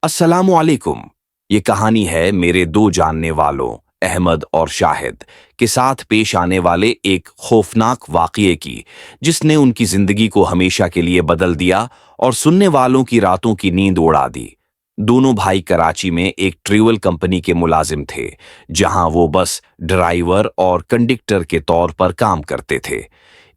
अस्सलामु अलैकुम। ये कहानी है मेरे दो जानने वालों अहमद और शाहिद के साथ पेश आने वाले एक खौफनाक वाक़ये की, जिसने उनकी जिंदगी को हमेशा के लिए बदल दिया और सुनने वालों की रातों की नींद उड़ा दी। दोनों भाई कराची में एक ट्रैवल कंपनी के मुलाजिम थे, जहां वो बस ड्राइवर और कंडक्टर के तौर पर काम करते थे।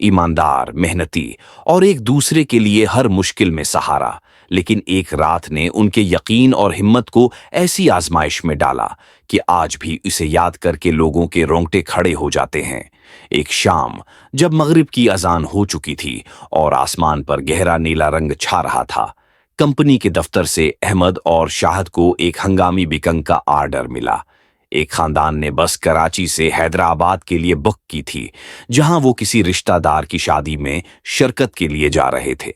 ईमानदार, मेहनती और एक दूसरे के लिए हर मुश्किल में सहारा। लेकिन एक रात ने उनके यकीन और हिम्मत को ऐसी आजमाइश में डाला कि आज भी इसे याद करके लोगों के रोंगटे खड़े हो जाते हैं। एक शाम, जब मगरिब की अजान हो चुकी थी और आसमान पर गहरा नीला रंग छा रहा था, कंपनी के दफ्तर से अहमद और शाहिद को एक हंगामी बिकंग का आर्डर मिला। एक खानदान ने बस कराची से हैदराबाद के लिए बुक की थी, जहां वो किसी रिश्तेदार की शादी में शिरकत के लिए जा रहे थे।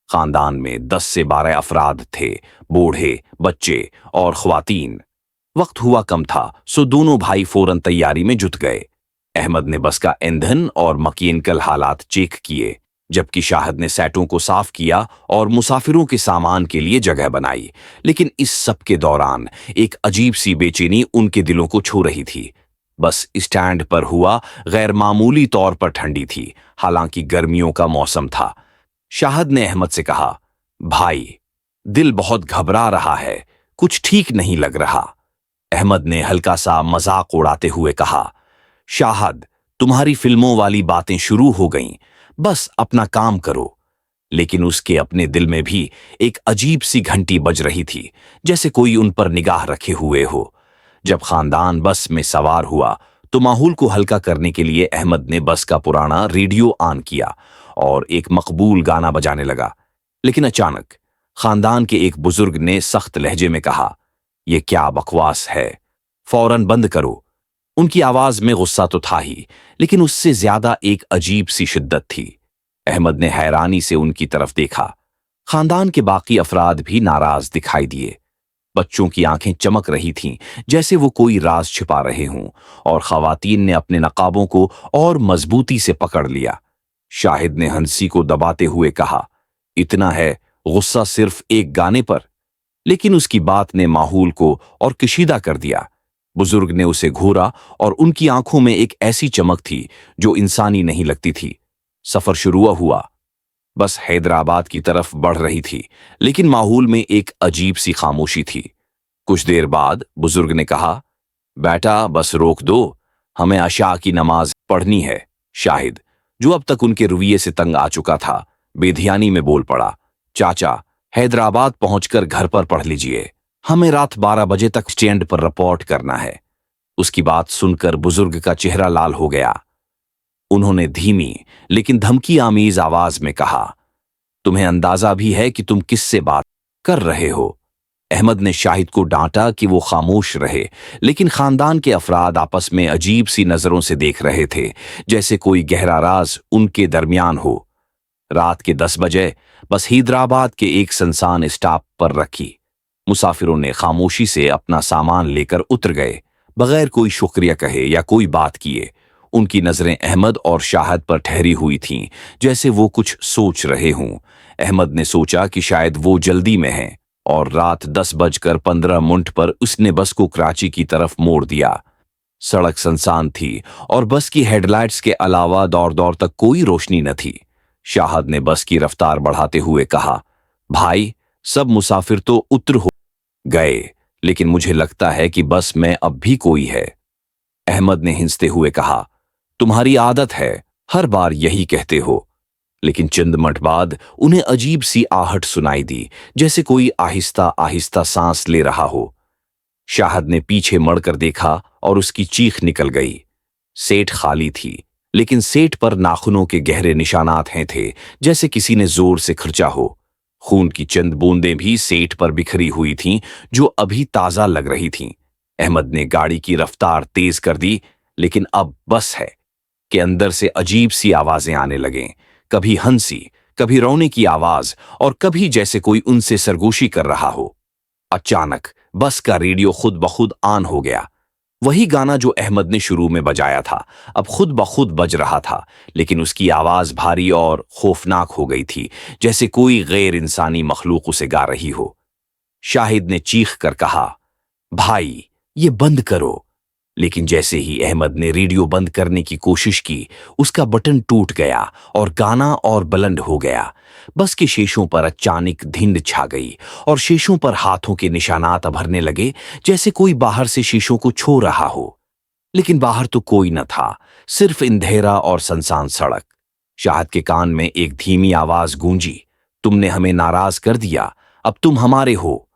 खानदान में 10 से 12 अफराद थे, बूढ़े, बच्चे और ख्वातीन। वक्त हुआ कम था, सो दोनों भाई फौरन तैयारी में जुट गए। अहमद ने बस का ईंधन और मैकेनिकल हालात चेक किए, जबकि शाहिद ने सेटों को साफ किया और मुसाफिरों के सामान के लिए जगह बनाई। लेकिन इस सब के दौरान एक अजीब सी बेचैनी उनके दिलों को छू रही थी। बस स्टैंड पर हुआ गैर मामूली तौर पर ठंडी थी, हालांकि गर्मियों का मौसम था। शाहिद ने अहमद से कहा, भाई, दिल बहुत घबरा रहा है, कुछ ठीक नहीं लग रहा। अहमद ने हल्का सा मजाक उड़ाते हुए कहा, शाहिद, तुम्हारी फिल्मों वाली बातें शुरू हो गईं, बस अपना काम करो। लेकिन उसके अपने दिल में भी एक अजीब सी घंटी बज रही थी, जैसे कोई उन पर निगाह रखे हुए हो। जब खानदान बस में सवार हुआ तो माहौल को हल्का करने के लिए अहमद ने बस का पुराना रेडियो ऑन किया और एक मकबूल गाना बजाने लगा। लेकिन अचानक खानदान के एक बुजुर्ग ने सख्त लहजे में कहा, यह क्या बकवास है, फौरन बंद करो। उनकी आवाज में गुस्सा तो था ही, लेकिन उससे ज्यादा एक अजीब सी शिद्दत थी। अहमद ने हैरानी से उनकी तरफ देखा। खानदान के बाकी अफराद भी नाराज दिखाई दिए। बच्चों की आंखें चमक रही थीं, जैसे वो कोई राज छिपा रहे हों, और खवातीन ने अपने नकाबों को और मजबूती से पकड़ लिया। शाहिद ने हंसी को दबाते हुए कहा, इतना है गुस्सा सिर्फ एक गाने पर? लेकिन उसकी बात ने माहौल को और कशीदा कर दिया। बुजुर्ग ने उसे घूरा और उनकी आंखों में एक ऐसी चमक थी जो इंसानी नहीं लगती थी। सफर शुरू हुआ। बस हैदराबाद की तरफ बढ़ रही थी, लेकिन माहौल में एक अजीब सी खामोशी थी। कुछ देर बाद बुजुर्ग ने कहा, बेटा, बस रोक दो, हमें अशा की नमाज पढ़नी है। शाहिद, जो अब तक उनके रवैये से तंग आ चुका था, बेधियानी में बोल पड़ा, चाचा, हैदराबाद पहुंचकर घर पर पढ़ लीजिए, हमें रात 12 बजे तक स्टैंड पर रिपोर्ट करना है। उसकी बात सुनकर बुजुर्ग का चेहरा लाल हो गया। उन्होंने धीमी लेकिन धमकी आमीज आवाज में कहा, तुम्हें अंदाजा भी है कि तुम किससे बात कर रहे हो? अहमद ने शाहिद को डांटा कि वो खामोश रहे, लेकिन खानदान के अफराद आपस में अजीब सी नजरों से देख रहे थे, जैसे कोई गहरा राज उनके दरमियान हो। रात के 10 बजे बस हैदराबाद के एक सुनसान स्टॉप पर रखी। मुसाफिरों ने खामोशी से अपना सामान लेकर उतर गए, बगैर कोई शुक्रिया कहे या कोई बात किए। उनकी नजरें अहमद और शाहिद पर ठहरी हुई थीं, जैसे वो कुछ सोच रहे हों। अहमद ने सोचा कि शायद वो जल्दी में हैं, और रात 10:15 पर उसने बस को कराची की तरफ मोड़ दिया। सड़क सुनसान थी और बस की हेडलाइट्स के अलावा दौर दौर तक कोई रोशनी न थी। शाहिद ने बस की रफ्तार बढ़ाते हुए कहा, भाई, सब मुसाफिर तो उतर हो गए, लेकिन मुझे लगता है कि बस में अब भी कोई है। अहमद ने हिंसते हुए कहा, तुम्हारी आदत है, हर बार यही कहते हो। लेकिन चंद मिनट बाद उन्हें अजीब सी आहट सुनाई दी, जैसे कोई आहिस्ता आहिस्ता सांस ले रहा हो। शाहिद ने पीछे मुड़कर देखा और उसकी चीख निकल गई। सेट खाली थी, लेकिन सेट पर नाखूनों के गहरे निशानात हैं थे, जैसे किसी ने जोर से खर्चा हो। खून की चंद बूंदें भी सेट पर बिखरी हुई थीं, जो अभी ताजा लग रही थीं। अहमद ने गाड़ी की रफ्तार तेज कर दी, लेकिन अब बस है के अंदर से अजीब सी आवाजें आने लगें, कभी हंसी, कभी रोने की आवाज, और कभी जैसे कोई उनसे सरगोशी कर रहा हो। अचानक बस का रेडियो खुद ब खुद ऑन हो गया। वही गाना जो अहमद ने शुरू में बजाया था अब खुद ब खुद बज रहा था, लेकिन उसकी आवाज भारी और खौफनाक हो गई थी, जैसे कोई गैर इंसानी मखलूक उसे गा रही हो। शाहिद ने चीख कर कहा, भाई ये बंद करो। लेकिन जैसे ही अहमद ने रेडियो बंद करने की कोशिश की, उसका बटन टूट गया और गाना और बुलंद हो गया। बस के शीशों पर अचानक धिंड छा गई और शीशों पर हाथों के निशानात उभरने लगे, जैसे कोई बाहर से शीशों को छू रहा हो। लेकिन बाहर तो कोई न था, सिर्फ अंधेरा और सुनसान सड़क। शाहिद के कान में एक धीमी आवाज गूंजी, तुमने हमें नाराज कर दिया, अब तुम हमारे हो।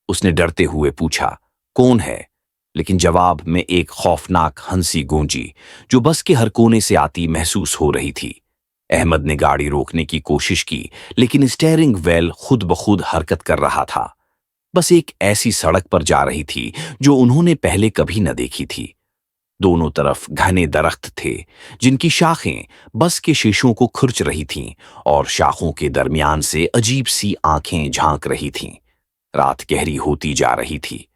उसने डरते हुए पूछा, कौन है? लेकिन जवाब में एक खौफनाक हंसी गूंजी, जो बस के हर कोने से आती महसूस हो रही थी। अहमद ने गाड़ी रोकने की कोशिश की, लेकिन स्टीयरिंग व्हील खुद ब खुद हरकत कर रहा था। बस एक ऐसी सड़क पर जा रही थी जो उन्होंने पहले कभी न देखी थी। दोनों तरफ घने दरख्त थे, जिनकी शाखें बस के शीशों को खुरच रही थीं और शाखों के दरमियान से अजीब सी आंखें झांक रही थीं। रात गहरी होती जा रही थी।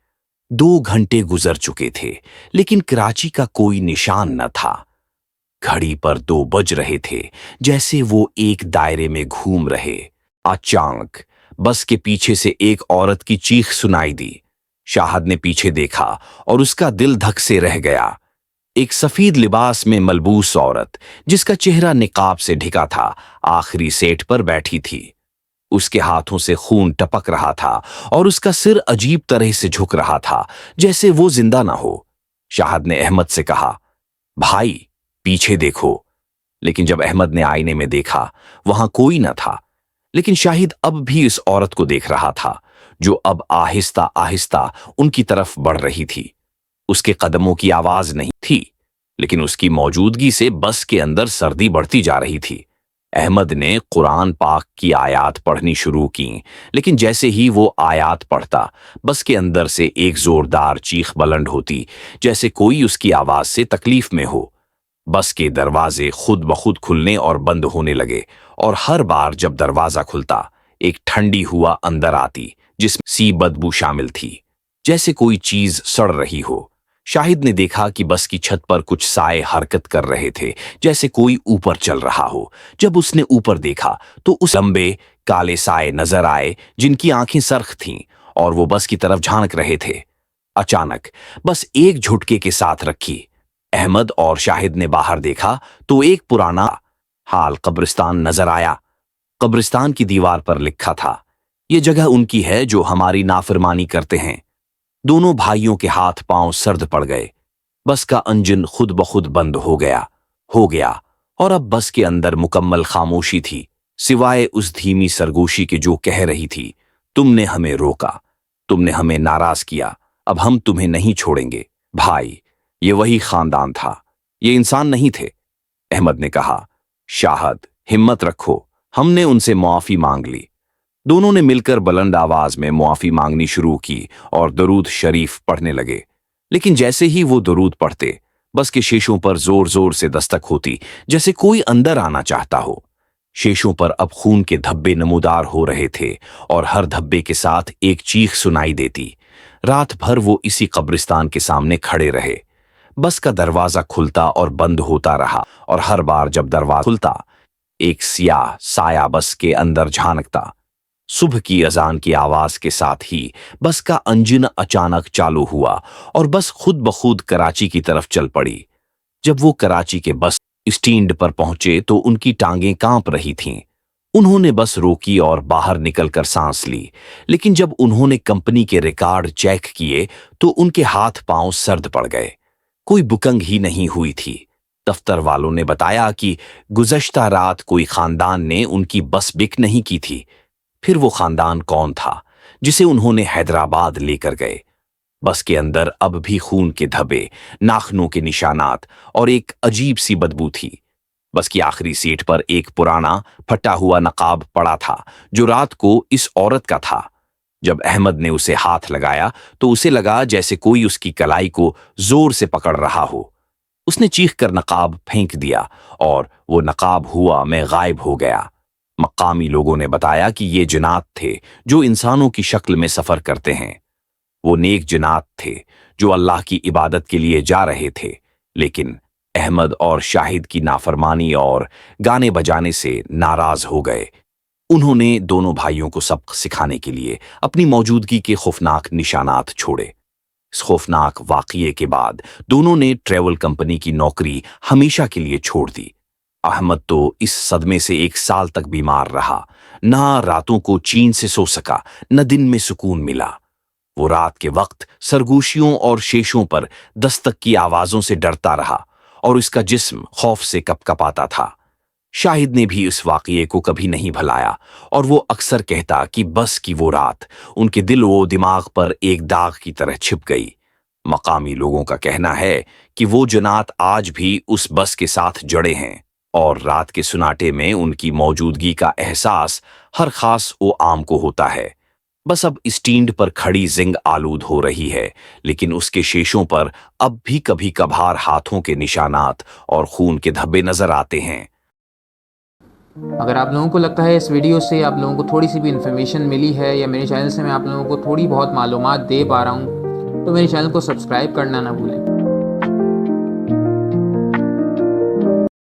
2 घंटे गुजर चुके थे, लेकिन कराची का कोई निशान न था। घड़ी पर 2 बज रहे थे, जैसे वो एक दायरे में घूम रहे। अचानक बस के पीछे से एक औरत की चीख सुनाई दी। शाहिद ने पीछे देखा और उसका दिल धक से रह गया। एक सफेद लिबास में मलबूस औरत, जिसका चेहरा निकाब से ढका था, आखिरी सीट पर बैठी थी। उसके हाथों से खून टपक रहा था और उसका सिर अजीब तरह से झुक रहा था, जैसे वो जिंदा ना हो। शाहिद ने अहमद से कहा, भाई पीछे देखो। लेकिन जब अहमद ने आईने में देखा, वहां कोई न था। लेकिन शाहिद अब भी इस औरत को देख रहा था, जो अब आहिस्ता आहिस्ता उनकी तरफ बढ़ रही थी। उसके कदमों की आवाज नहीं थी, लेकिन उसकी मौजूदगी से बस के अंदर सर्दी बढ़ती जा रही थी। अहमद ने कुरान पाक की आयात पढ़नी शुरू की, लेकिन जैसे ही वो आयात पढ़ता, बस के अंदर से एक जोरदार चीख बुलंद होती, जैसे कोई उसकी आवाज से तकलीफ में हो। बस के दरवाजे खुद ब खुद खुलने और बंद होने लगे, और हर बार जब दरवाजा खुलता, एक ठंडी हुआ अंदर आती, जिसमें सी बदबू शामिल थी, जैसे कोई चीज सड़ रही हो। शाहिद ने देखा कि बस की छत पर कुछ साए हरकत कर रहे थे, जैसे कोई ऊपर चल रहा हो। जब उसने ऊपर देखा तो उस लंबे काले साए नजर आए, जिनकी आंखें सरख थीं और वो बस की तरफ झांक रहे थे। अचानक बस एक झुटके के साथ रखी। अहमद और शाहिद ने बाहर देखा तो एक पुराना हाल कब्रिस्तान नजर आया। कब्रिस्तान की दीवार पर लिखा था, ये जगह उनकी है जो हमारी नाफरमानी करते हैं। दोनों भाइयों के हाथ पांव सर्द पड़ गए। बस का इंजन खुद ब खुद बंद हो गया और अब बस के अंदर मुकम्मल खामोशी थी, सिवाय उस धीमी सरगोशी के जो कह रही थी, तुमने हमें रोका, तुमने हमें नाराज किया, अब हम तुम्हें नहीं छोड़ेंगे। भाई, ये वही खानदान था, ये इंसान नहीं थे। अहमद ने कहा, शाहिद हिम्मत रखो, हमने उनसे मुआफी मांग ली। दोनों ने मिलकर बुलंद आवाज में मुआफी मांगनी शुरू की और दरूद शरीफ पढ़ने लगे। लेकिन जैसे ही वो दरूद पढ़ते, बस के शीशों पर जोर जोर से दस्तक होती, जैसे कोई अंदर आना चाहता हो। शीशों पर अब खून के धब्बे नमूदार हो रहे थे और हर धब्बे के साथ एक चीख सुनाई देती। रात भर वो इसी कब्रिस्तान के सामने खड़े रहे। बस का दरवाजा खुलता और बंद होता रहा, और हर बार जब दरवाजा खुलता, एक सियाह साया बस के अंदर झांकता। सुबह की अजान की आवाज के साथ ही बस का इंजन अचानक चालू हुआ और बस खुद ब खुद कराची की तरफ चल पड़ी। जब वो कराची के बस स्टैंड पर पहुंचे तो उनकी टांगें कांप रही थीं। उन्होंने बस रोकी और बाहर निकलकर सांस ली, लेकिन जब उन्होंने कंपनी के रिकॉर्ड चेक किए तो उनके हाथ पांव सर्द पड़ गए। कोई बुकिंग ही नहीं हुई थी। दफ्तर वालों ने बताया कि गुज़श्ता रात कोई खानदान ने उनकी बस बुक नहीं की थी। फिर वो खानदान कौन था जिसे उन्होंने हैदराबाद लेकर गए? बस के अंदर अब भी खून के धब्बे, नाखूनों के निशानात और एक अजीब सी बदबू थी। बस की आखिरी सीट पर एक पुराना फटा हुआ नकाब पड़ा था, जो रात को इस औरत का था। जब अहमद ने उसे हाथ लगाया तो उसे लगा जैसे कोई उसकी कलाई को जोर से पकड़ रहा हो। उसने चीख कर नकाब फेंक दिया और वो नकाब हुआ में गायब हो गया। मकामी लोगों ने बताया कि ये जिन्नात थे जो इंसानों की शक्ल में सफर करते हैं। वो नेक जिन्नात थे जो अल्लाह की इबादत के लिए जा रहे थे, लेकिन अहमद और शाहिद की नाफरमानी और गाने बजाने से नाराज हो गए। انہوں نے دونوں بھائیوں کو سبق سکھانے کے لیے اپنی موجودگی کے خوفناک نشانات چھوڑے۔ اس خوفناک واقعے کے بعد دونوں نے ٹریول کمپنی کی نوکری ہمیشہ کے لیے چھوڑ دی۔ احمد تو اس صدمے سے 1 سال تک بیمار رہا، نہ راتوں کو چین سے سو سکا، نہ دن میں سکون ملا۔ وہ رات کے وقت سرگوشیوں اور شیشوں پر دستک کی آوازوں سے ڈرتا رہا اور اس کا جسم خوف سے کپکپاتا تھا۔ شاہد نے بھی اس واقعے کو کبھی نہیں بھلایا اور وہ اکثر کہتا کہ بس کی وہ رات ان کے دل و دماغ پر ایک داغ کی طرح چھپ گئی۔ مقامی لوگوں کا کہنا ہے کہ وہ جنات آج بھی اس بس کے ساتھ جڑے ہیں اور رات کے سناٹے میں ان کی موجودگی کا احساس ہر خاص و عام کو ہوتا ہے۔ بس اب اسٹینڈ پر کھڑی زنگ آلود ہو رہی ہے، لیکن اس کے شیشوں پر اب بھی کبھی کبھار ہاتھوں کے نشانات اور خون کے دھبے نظر آتے ہیں۔ اگر آپ لوگوں کو لگتا ہے اس ویڈیو سے آپ لوگوں کو تھوڑی سی بھی انفارمیشن ملی ہے یا میرے چینل سے میں آپ لوگوں کو تھوڑی بہت معلومات دے پا رہا ہوں تو میرے چینل کو سبسکرائب کرنا نہ بھولیں۔